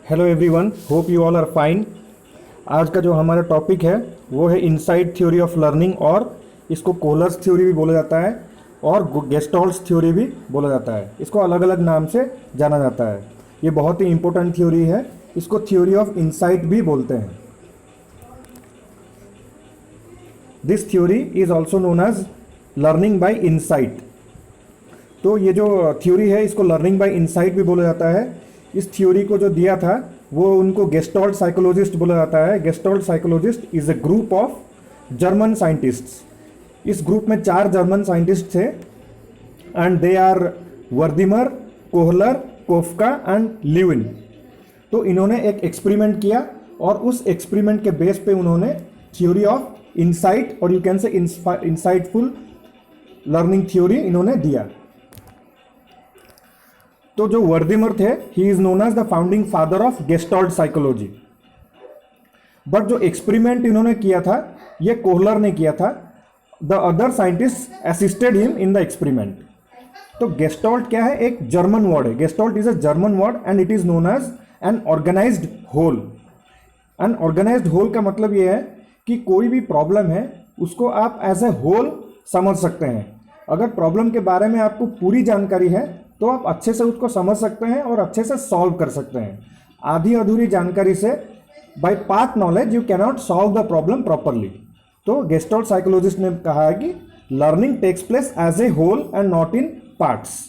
Hello everyone, hope you all are fine. आज का जो हमारा टॉपिक है वो है इनसाइट थ्योरी ऑफ लर्निंग, और इसको कोहलर्स थ्योरी भी बोला जाता है और गेस्टॉल्ट्स थ्योरी भी बोला जाता है। इसको अलग अलग नाम से जाना जाता है। ये बहुत ही इंपॉर्टेंट थ्योरी है। इसको थ्योरी ऑफ इनसाइट भी बोलते हैं। This theory is also known as learning by insight. तो ये जो थ्योरी है इसको लर्निंग बाय इनसाइट भी बोला जाता है। इस थ्योरी को जो दिया था वो उनको गेस्टॉल्ट साइकोलॉजिस्ट बोला जाता है। Gestalt psychologist is a group of German scientists. इस ग्रुप में 4 जर्मन साइंटिस्ट थे and they are Wertheimer, Kohler, Koffka and Lewin. तो इन्होंने एक एक्सपेरिमेंट किया और उस एक्सपेरिमेंट के बेस पे उन्होंने थ्योरी ऑफ इनसाइट और you can say insightful learning theory इन्होंने दिया। तो जो वर्दिमर थे, he is known as the founding father of Gestalt psychology. But जो एक्सपेरिमेंट इन्होंने किया था ये कोहलर ने किया था। The other scientist assisted him in the experiment. तो गेस्टॉल्ट क्या है? एक जर्मन वर्ड है। Gestalt is a German word and it is known as an organized whole. N organized whole का मतलब ये है कि कोई भी प्रॉब्लम है उसको आप एज ए होल समझ सकते हैं। अगर प्रॉब्लम के बारे में आपको पूरी जानकारी है तो आप अच्छे से उसको समझ सकते हैं और अच्छे से सॉल्व कर सकते हैं। आधी अधूरी जानकारी से, by part knowledge, you cannot solve the problem properly. तो गेस्टॉल्ट साइकोलॉजिस्ट ने कहा है कि learning takes place as a whole and not in parts.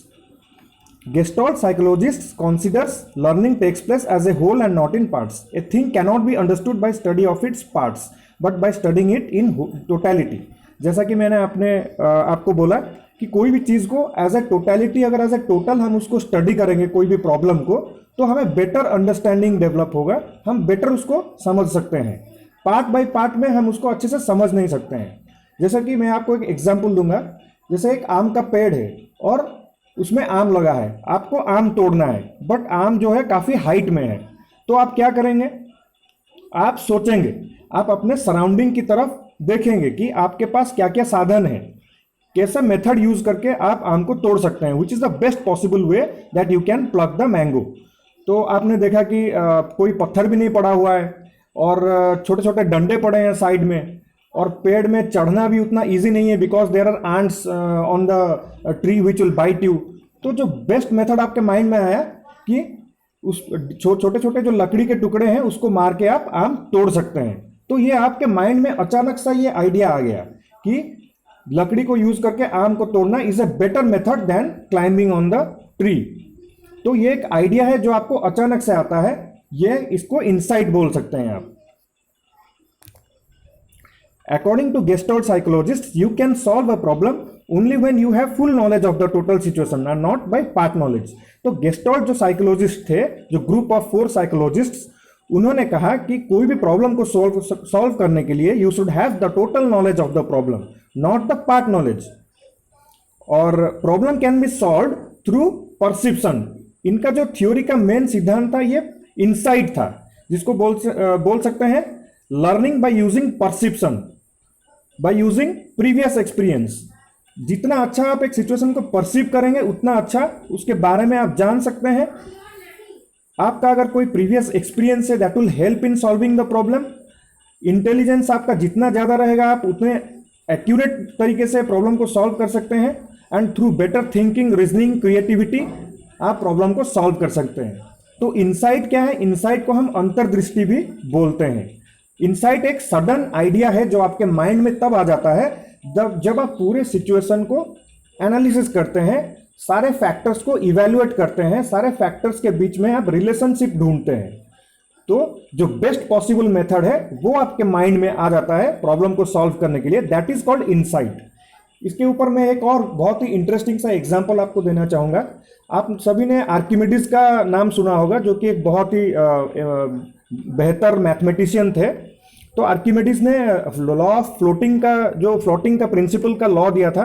Gestalt psychologists considers learning takes place as a whole and not in parts. A thing cannot be understood by study of its parts, but by studying it in totality. जैसा कि मैंने आपको बोला कि कोई भी चीज़ को as a totality, अगर एज ए टोटल हम उसको स्टडी करेंगे कोई भी प्रॉब्लम को, तो हमें बेटर अंडरस्टैंडिंग डेवलप होगा, हम बेटर उसको समझ सकते हैं। पार्ट बाय पार्ट में हम उसको अच्छे से समझ नहीं सकते हैं। जैसा कि मैं आपको एक एग्जाम्पल दूंगा। जैसे एक आम का पेड़ है और उसमें आम लगा है, आपको आम तोड़ना है, बट आम जो है काफ़ी हाइट में है। तो आप क्या करेंगे? आप सोचेंगे, आप अपने सराउंडिंग की तरफ देखेंगे कि आपके पास क्या क्या साधन है, कैसा मेथड यूज करके आप आम को तोड़ सकते हैं, which is the best possible way that you can plug the mango. तो आपने देखा कि कोई पत्थर भी नहीं पड़ा हुआ है और छोटे छोटे डंडे पड़े हैं साइड में, और पेड़ में चढ़ना भी उतना इजी नहीं है because there are ants on the tree which will bite you. तो जो बेस्ट मेथड आपके माइंड में आया कि उस छोटे छोटे जो लकड़ी के टुकड़े हैं उसको मार के आप आम तोड़ सकते हैं। तो ये आपके माइंड में अचानक सा ये आइडिया आ गया कि लकड़ी को यूज करके आम को तोड़ना is a better method than climbing on the tree. तो ये एक आइडिया है जो आपको अचानक से आता है, ये इसको इनसाइट बोल सकते हैं आप। According to Gestalt psychologists, you can solve a problem only when you have full knowledge of the total situation and not by part knowledge. तो Gestalt जो साइकोलॉजिस्ट थे, जो ग्रुप ऑफ 4 साइकोलॉजिस्ट्स, उन्होंने कहा कि कोई भी प्रॉब्लम को सॉल्व करने के लिए you should have the total knowledge of the problem, not the part knowledge. और problem can be solve through perception. इनका जो थ्योरी का मेन सिद्धांत था ये इनसाइट था, जिसको बोल सकते हैं learning by using perception, by using previous experience. जितना अच्छा आप एक सिचुएशन को परसीव करेंगे उतना अच्छा उसके बारे में आप जान सकते हैं। आपका अगर कोई प्रीवियस एक्सपीरियंस है that will help in solving the problem. Intelligence आपका जितना ज़्यादा रहेगा आप उतने एक्यूरेट तरीके से प्रॉब्लम को सॉल्व कर सकते हैं, and through better thinking, reasoning, creativity आप प्रॉब्लम को सॉल्व कर सकते हैं। तो इनसाइट क्या है? इनसाइट को हम अंतर्दृष्टि भी बोलते हैं। इनसाइट एक सडन आइडिया है जो आपके माइंड में तब आ जाता है जब आप पूरे सिचुएशन को एनालिसिस करते हैं, सारे फैक्टर्स को इवैल्यूएट करते हैं, सारे फैक्टर्स के बीच में आप रिलेशनशिप ढूंढते हैं। तो जो बेस्ट पॉसिबल मेथड है वो आपके माइंड में आ जाता है प्रॉब्लम को सॉल्व करने के लिए, दैट इज कॉल्ड इनसाइट। इसके ऊपर मैं एक और बहुत ही इंटरेस्टिंग सा एग्जाम्पल आपको देना चाहूँगा। आप सभी ने आर्किमिडीज का नाम सुना होगा, जो कि एक बहुत ही बेहतर मैथमेटिशियन थे। तो आर्किमिडीज ने लॉ ऑफ फ्लोटिंग का, जो फ्लोटिंग का प्रिंसिपल का लॉ दिया था।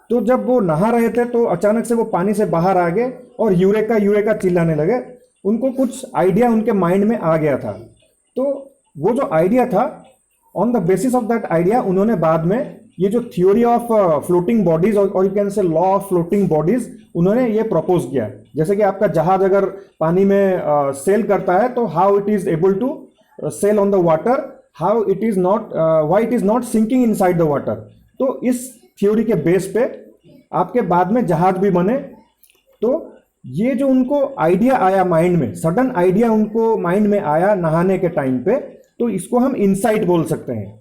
तो जब वो नहा रहे थे तो अचानक से वो पानी से बाहर आ गए और यूरेका यूरेका चिल्लाने लगे। उनको कुछ आइडिया उनके माइंड में आ गया था। तो वो जो आइडिया था, on the basis of that idea उन्होंने बाद में ये जो थ्योरी ऑफ फ्लोटिंग बॉडीज और यू कैन से लॉ ऑफ फ्लोटिंग बॉडीज उन्होंने ये प्रपोज किया। जैसे कि आपका जहाज अगर पानी में सेल करता है तो how it is able to sail on the water, how it is not, why it is not sinking inside the water. तो इस थ्योरी के बेस पे आपके बाद में जहाज भी बने। तो ये जो उनको आइडिया आया माइंड में, सडन आइडिया उनको माइंड में आया नहाने के टाइम पे, तो इसको हम इंसाइट बोल सकते हैं।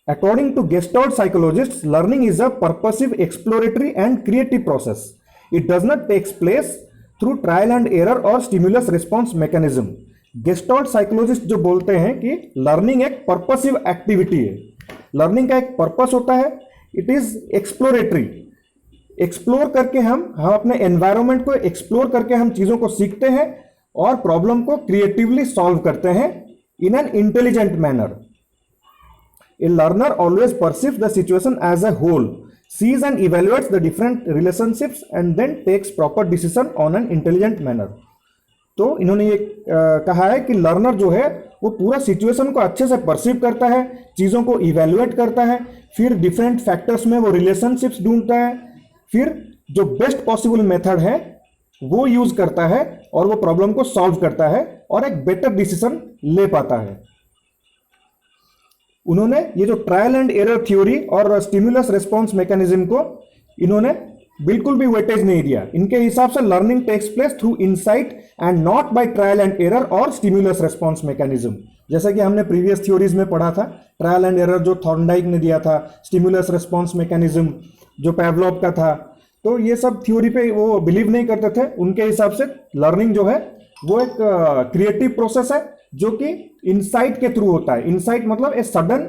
According to Gestalt psychologists, learning is a purposive, exploratory and creative process. It does not take place through trial and error or stimulus response mechanism. Gestalt psychologist जो बोलते हैं कि लर्निंग एक पर्पसिव एक्टिविटी है। Learning का एक purpose होता है, इट इज एक्सप्लोरेटरी। एक्सप्लोर करके हम अपने एनवायरनमेंट को एक्सप्लोर करके हम चीज़ों को सीखते हैं और प्रॉब्लम को क्रिएटिवली सॉल्व करते हैं in an intelligent manner. A learner always perceives the situation as a whole, sees and evaluates the different relationships and then takes proper decision on an intelligent manner. तो इन्होंने ये कहा है कि learner जो है वो पूरा सिचुएशन को अच्छे से परसीव करता है, चीज़ों को इवेल्युएट करता है, फिर डिफरेंट फैक्टर्स में वो रिलेशनशिप्स ढूंढता है, फिर जो बेस्ट पॉसिबल मेथड है वो यूज करता है और वो प्रॉब्लम को सॉल्व करता है और एक बेटर डिसीजन ले पाता है। उन्होंने ये जो ट्रायल एंड एरर थ्योरी और स्टिमुलस रिस्पॉन्स मैकेनिज्म को इन्होंने बिल्कुल भी वेटेज नहीं दिया। इनके हिसाब से learning takes place through insight and not by trial and error और स्टिमुलस रिस्पॉन्स मैकेनिज्म। जैसा कि हमने प्रीवियस थ्योरीज में पढ़ा था, ट्रायल एंड एरर जो थॉर्नडाइक ने दिया था, स्टिमुलस रिस्पॉन्स मैकेनिज्म जो पैवलोव का था, तो ये सब थ्योरी पे वो बिलीव नहीं करते थे। उनके हिसाब से लर्निंग जो है वो एक क्रिएटिव प्रोसेस है जो कि इनसाइट के थ्रू होता है। इनसाइट मतलब ए सडन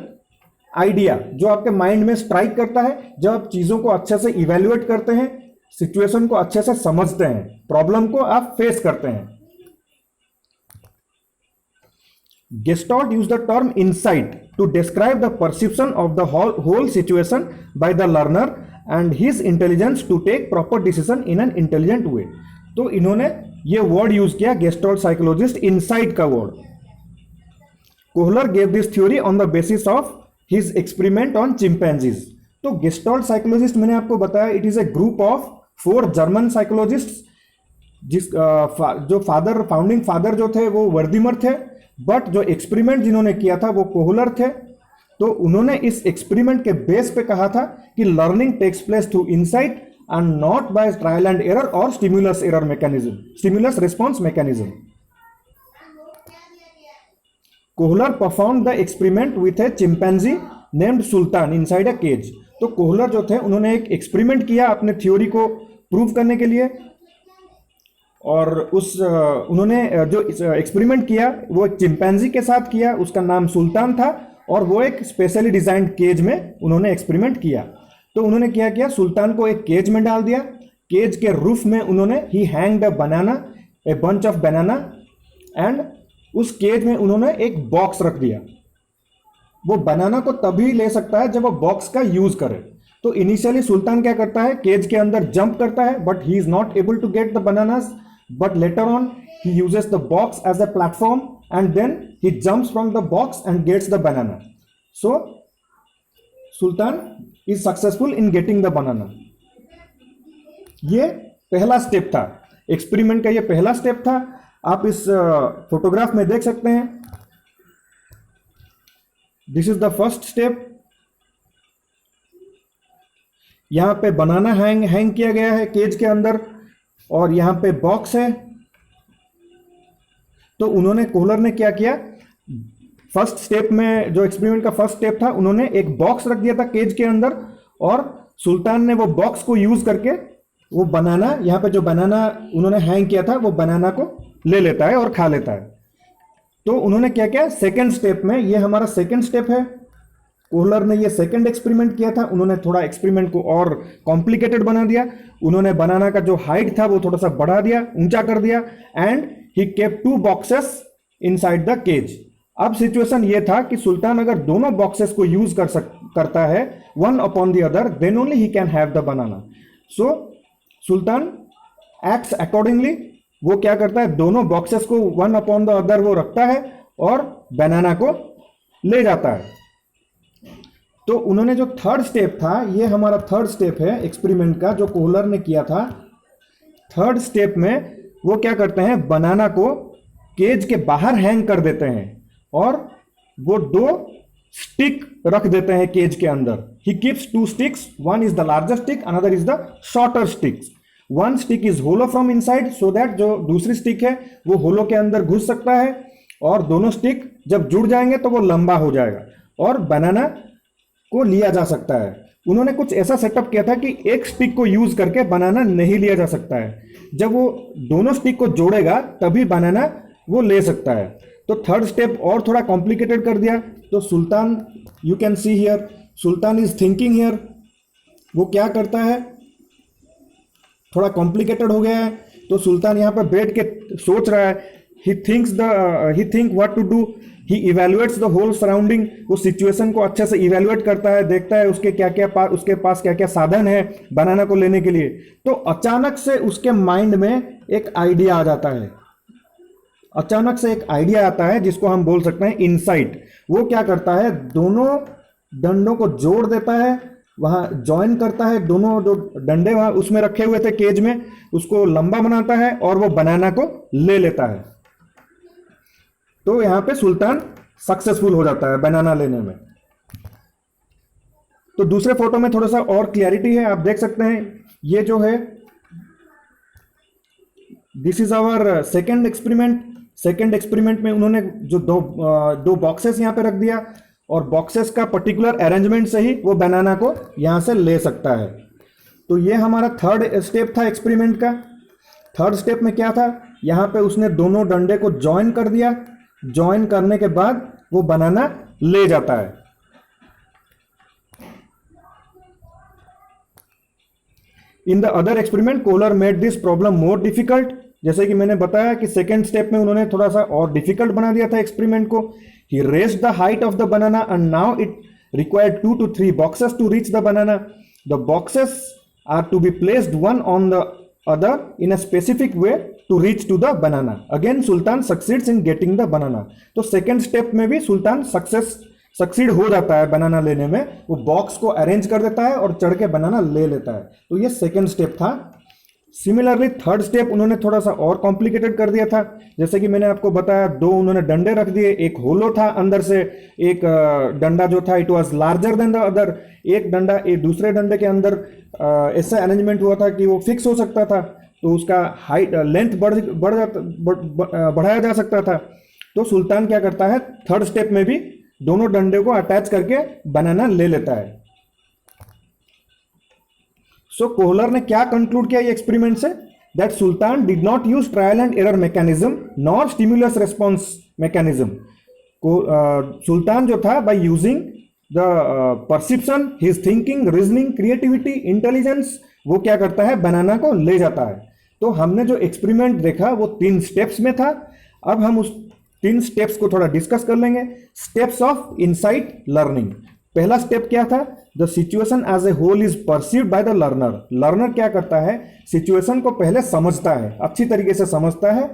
आइडिया जो आपके माइंड में स्ट्राइक करता है जब आप चीजों को अच्छे से इवेल्युएट करते हैं, सिचुएशन को अच्छे से समझते हैं, प्रॉब्लम को आप फेस करते हैं। Gestalt used the term insight to describe the perception of the whole situation by the learner and his intelligence to take proper decision in an intelligent way. तो इन्होंने ये वर्ड यूज किया gestalt psychologist, insight का word. Kohler gave this theory on the basis of his experiment on chimpanzees. तो Gestalt psychologist मैंने आपको बताया it is a group of 4 German psychologist, जो फाउंडिंग फादर जो थे वो वर्दीमर थे, बट जो एक्सपेरिमेंट जिन्होंने किया था वो कोहलर थे। तो उन्होंने इस एक्सपेरिमेंट के बेस पे कहा था कि learning takes place through insight and not by trial and error or stimulus response mechanism. Kohler performed the experiment with a chimpanzee named Sultan inside a cage. तो कोहलर जो थे उन्होंने एक एक्सपेरिमेंट किया अपने थ्योरी को प्रूव करने के लिए, और उन्होंने जो एक्सपेरिमेंट किया वो एक चिंपैंजी के साथ किया, उसका नाम सुल्तान था, और वो एक स्पेशली डिजाइंड केज में उन्होंने एक्सपेरिमेंट किया। तो उन्होंने क्या किया, सुल्तान को एक केज में डाल दिया। केज के रूफ में उन्होंने ही hanged a banana, a bunch of banana, and उस केज में उन्होंने एक बॉक्स रख दिया। वो बनाना को तभी ले सकता है जब वो बॉक्स का यूज करे। तो इनिशियली सुल्तान क्या करता है, केज के अंदर जंप करता है, but he is not able to get the bananas, but later on he uses the box as a platform and then he jumps from the box and gets the banana. So Sultan is successful in getting the banana. ये पहला step था experiment का, ये पहला step था। आप इस photograph में देख सकते हैं, this is the first step. यहां पे बनाना हैंग किया गया है केज के अंदर, और यहां पे बॉक्स है। तो उन्होंने कोहलर ने क्या किया, फर्स्ट स्टेप में जो एक्सपेरिमेंट का फर्स्ट स्टेप था, उन्होंने एक बॉक्स रख दिया था केज के अंदर, और सुल्तान ने वो बॉक्स को यूज करके वो बनाना, यहाँ पे जो बनाना उन्होंने हैंग किया था वो बनाना को ले लेता है और खा लेता है। तो उन्होंने क्या किया, सेकेंड स्टेप में, ये हमारा सेकेंड स्टेप है, कोहलर ने ये सेकेंड एक्सपेरिमेंट किया था। उन्होंने थोड़ा एक्सपेरिमेंट को और कॉम्प्लिकेटेड बना दिया। उन्होंने बनाना का जो हाइट था वो थोड़ा सा बढ़ा दिया, ऊंचा कर दिया, and he kept 2 boxes inside the cage. अब सिचुएशन ये था कि सुल्तान अगर दोनों बॉक्सेस को यूज करता है one upon the other, then only he can have the banana. So Sultan acts accordingly. वो क्या करता है, दोनों बॉक्सेस को वन अपॉन द अदर वो रखता है और बनाना को ले जाता है। तो उन्होंने जो थर्ड स्टेप था, ये हमारा थर्ड स्टेप है एक्सपेरिमेंट का जो कोहलर ने किया था। थर्ड स्टेप में वो क्या करते हैं, बनाना को केज के बाहर हैंग कर देते हैं और वो 2 स्टिक रख देते हैं केज के अंदर। He keeps 2 sticks, one is the larger stick, another is the shorter sticks. One stick is hollow from inside so that जो दूसरी स्टिक है वो होलो के अंदर घुस सकता है, और दोनों स्टिक जब जुड़ जाएंगे तो वो लंबा हो जाएगा और बनाना को लिया जा सकता है। उन्होंने कुछ ऐसा सेटअप किया था कि एक स्टिक को यूज करके बनाना नहीं लिया जा सकता है, जब वो दोनों स्टिक को जोड़ेगा तभी बनाना वो ले सकता है। तो थर्ड स्टेप और थोड़ा कॉम्प्लिकेटेड कर दिया। तो Sultan, you can see here, Sultan is thinking here. वो क्या करता है, थोड़ा कॉम्प्लिकेटेड हो गया है, तो सुल्तान यहाँ पर बैठ के सोच रहा है। He think what to do, he evaluates the whole surrounding. वो सिचुएशन को अच्छे से इवेल्युएट करता है, देखता है उसके पास क्या क्या साधन है बनाना को लेने के लिए। तो अचानक से उसके माइंड में एक आइडिया आ जाता है, अचानक से एक आइडिया आता है जिसको हम बोल सकते हैं इनसाइट। वो क्या करता है, दोनों डंडों को जोड़ देता है, वहां ज्वाइन करता है, दोनों जो डंडे वहां उसमें रखे हुए थे केज में, उसको लंबा बनाता है और वो बनाना को ले लेता है। तो यहां पे सुल्तान सक्सेसफुल हो जाता है बनाना लेने में। तो दूसरे फोटो में थोड़ा सा और क्लैरिटी है, आप देख सकते हैं। ये जो है, this is our second experiment. Second experiment में उन्होंने जो दो बॉक्सेस यहां पे रख दिया, और बॉक्सेस का पर्टिकुलर अरेंजमेंट से ही वो बनाना को यहां से ले सकता है। तो ये हमारा थर्ड स्टेप था एक्सपेरिमेंट का। थर्ड स्टेप में क्या था, यहां पे उसने दोनों डंडे को ज्वाइन कर दिया, ज्वाइन करने के बाद वो बनाना ले जाता है। In the other experiment Kohler made this problem more difficult. जैसे कि मैंने बताया कि सेकेंड स्टेप में उन्होंने थोड़ा सा और डिफिकल्ट बना दिया था एक्सपेरिमेंट को। He raised the height of the banana and now it required 2 to 3 boxes to reach the banana. The boxes are to be placed one on the other in a specific way to reach to the banana. Again Sultan succeeds in getting the banana. तो second step में भी सुल्तान succeed हो जाता है बनाना लेने में। वो box को अरेंज कर देता है और चढ़ के बनाना ले लेता है। तो ये सेकेंड स्टेप था। सिमिलरली थर्ड स्टेप उन्होंने थोड़ा सा और कॉम्प्लिकेटेड कर दिया था। जैसे कि मैंने आपको बताया, 2 उन्होंने डंडे रख दिए, एक होलो था अंदर से, एक डंडा जो था it was larger than the other. एक डंडा एक दूसरे डंडे के अंदर ऐसा अरेंजमेंट हुआ था कि वो फिक्स हो सकता था, तो उसका हाइट लेंथ बढ़ाया जा सकता था। तो सुल्तान क्या करता है, थर्ड स्टेप में भी दोनों डंडे को अटैच करके बनाना ले लेता है। सो कोहलर ने क्या कंक्लूड किया ये एक्सपेरिमेंट से, that Sultan did not use trial and error mechanism nor stimulus response mechanism. Sultan जो था by using the perception, his thinking, reasoning, creativity, intelligence, वो क्या करता है, बनाना को ले जाता है। तो हमने जो एक्सपेरिमेंट देखा वो 3 स्टेप्स में था। अब हम उस 3 स्टेप्स को थोड़ा डिस्कस कर लेंगे। Steps of insight learning. पहला स्टेप क्या था, the situation as a whole is perceived by the learner. Learner क्या करता है, सिचुएशन को पहले समझता है, अच्छी तरीके से समझता है,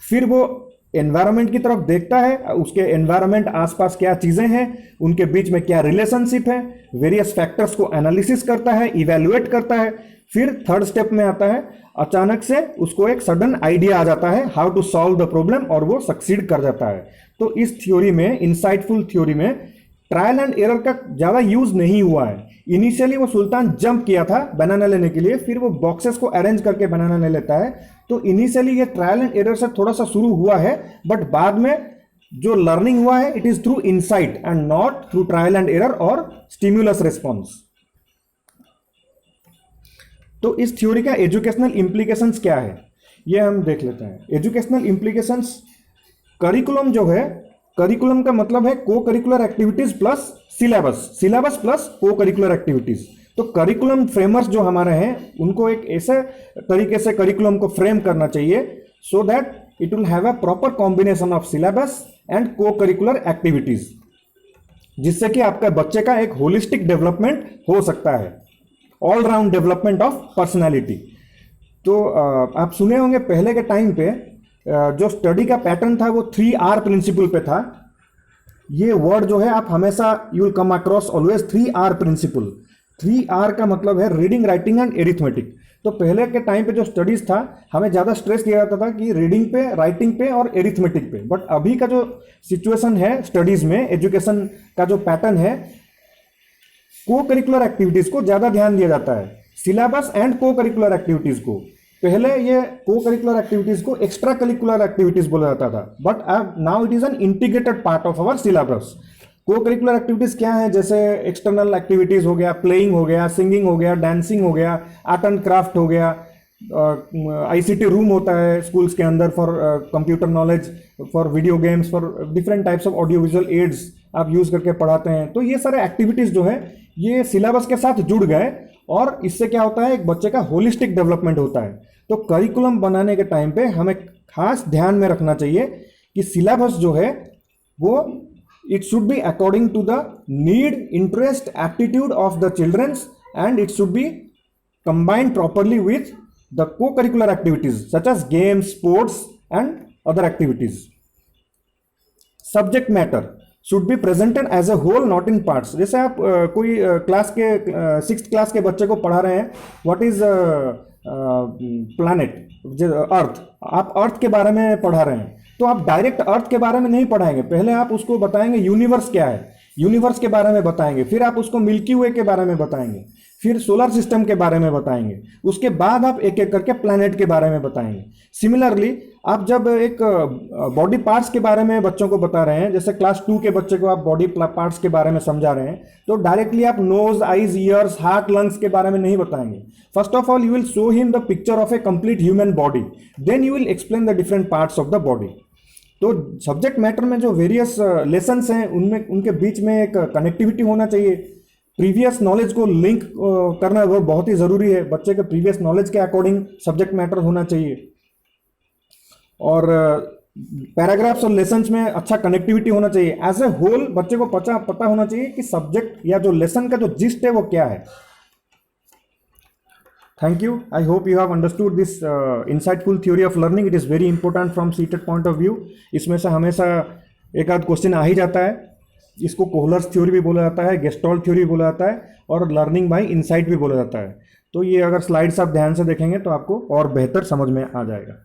फिर वो एनवायरनमेंट की तरफ देखता है, उसके एनवायरनमेंट आसपास क्या चीजें हैं, उनके बीच में क्या रिलेशनशिप है, वेरियस फैक्टर्स को एनालिसिस करता है, इवैल्यूएट करता है। फिर थर्ड स्टेप में आता है, अचानक से उसको एक सडन आइडिया आ जाता है how to solve the problem, और वो सक्सीड कर जाता है। तो इस थ्योरी में, इनसाइटफुल थ्योरी में, ट्रायल एंड एरर का ज्यादा यूज नहीं हुआ है। इनिशियली वो सुल्तान जंप किया था बनाना लेने के लिए, फिर वो बॉक्सेस को अरेंज करके बनाना ले लेता है। तो इनिशियली ये ट्रायल एंड एरर से थोड़ा सा शुरू हुआ है, बट बाद में जो लर्निंग हुआ है it is through insight and not through trial and error और स्टिम्युलस रिस्पॉन्स। तो इस थ्योरी का एजुकेशनल इंप्लीकेशंस क्या है ये हम देख लेते हैं। एजुकेशनल इंप्लीकेशंस, करिकुलम जो है, करिकुलम का मतलब है को curricular activities plus syllabus, syllabus plus को करिकुलर एक्टिविटीज। तो करिकुलम फ्रेमर्स जो हमारे हैं उनको एक ऐसे तरीके से करिकुलम को फ्रेम करना चाहिए so that it will have a proper combination of syllabus and को करिकुलर एक्टिविटीज, जिससे कि आपका बच्चे का एक होलिस्टिक डेवलपमेंट हो सकता है, all round development of personality. तो आप सुने होंगे पहले के टाइम पे जो स्टडी का पैटर्न था वो 3R प्रिंसिपल पे था। ये वर्ड जो है आप हमेशा you will come across always 3R principle. 3R का मतलब है रीडिंग, राइटिंग एंड एरिथमेटिक। तो पहले के टाइम पे जो स्टडीज था हमें ज़्यादा स्ट्रेस दिया जाता था कि रीडिंग पे, राइटिंग पे और एरिथमेटिक पे। बट अभी का जो सिचुएशन है स्टडीज में, एजुकेशन का जो पैटर्न है, को करिकुलर एक्टिविटीज को ज़्यादा ध्यान दिया जाता है, सिलेबस एंड को करिकुलर एक्टिविटीज को। पहले ये को करिकुलर एक्टिविटीज को एक्स्ट्रा करिकुलर एक्टिविटीज बोला जाता था, बट अब now it is an integrated part of our syllabus. को करिकुलर एक्टिविटीज क्या है? जैसे एक्सटर्नल एक्टिविटीज हो गया, प्लेइंग हो गया, सिंगिंग हो गया, डांसिंग हो गया, आर्ट एंड क्राफ्ट हो गया, आईसीटी रूम होता है स्कूल्स के अंदर for computer knowledge, for video games, for different types of audio visual aids आप यूज करके पढ़ाते हैं। तो ये सारे एक्टिविटीज जो है ये सिलेबस के साथ जुड़ गए और इससे क्या होता है, एक बच्चे का होलिस्टिक डेवलपमेंट होता है। तो करिकुलम बनाने के टाइम पे हमें खास ध्यान में रखना चाहिए कि सिलेबस जो है वो it should be according to the need, interest, aptitude of the children's, and it should be combined properly with the co-curricular activities such as games, sports and other activities. Subject matter should be presented as a whole, not in parts. जैसे आप कोई class के 6th class के बच्चे को पढ़ा रहे हैं, what is planet, अर्थ, आप अर्थ के बारे में पढ़ा रहे हैं, तो आप डायरेक्ट अर्थ के बारे में नहीं पढ़ाएंगे। पहले आप उसको बताएंगे यूनिवर्स क्या है, यूनिवर्स के बारे में बताएंगे, फिर आप उसको मिल्की वे के बारे में बताएंगे, फिर सोलर सिस्टम के बारे में बताएंगे, उसके बाद आप एक एक करके प्लैनेट के बारे में बताएंगे। सिमिलरली आप जब एक बॉडी पार्ट्स के बारे में बच्चों को बता रहे हैं, जैसे क्लास 2 के बच्चे को आप बॉडी पार्ट्स के बारे में समझा रहे हैं, तो डायरेक्टली आप nose, eyes, ears, heart, lungs के बारे में नहीं बताएंगे। First of all you will show him the picture of a complete human body, then you will explain the different parts of the body. तो सब्जेक्ट मैटर में जो various lessons हैं उनमें उनके बीच में एक कनेक्टिविटी होना चाहिए। प्रीवियस नॉलेज को लिंक करना वो बहुत ही ज़रूरी है। बच्चे के प्रीवियस नॉलेज के अकॉर्डिंग सब्जेक्ट मैटर होना चाहिए और पैराग्राफ्स और लेसन्स में अच्छा कनेक्टिविटी होना चाहिए। एज ए होल बच्चे को पता होना चाहिए कि सब्जेक्ट या जो लेसन का जो जिस्ट है वो क्या है। Thank you. I hope you have understood this insightful theory of learning. It is very important from CTET point of view. इसमें से हमेशा एक आध क्वेश्चन आ ही जाता है। इसको कोहलर्स थ्योरी भी बोला जाता है, गेस्टॉल्ट थ्योरी भी बोला जाता है और लर्निंग बाय इनसाइट भी बोला जाता है। तो ये अगर स्लाइड्स आप ध्यान से देखेंगे तो आपको और बेहतर समझ में आ जाएगा।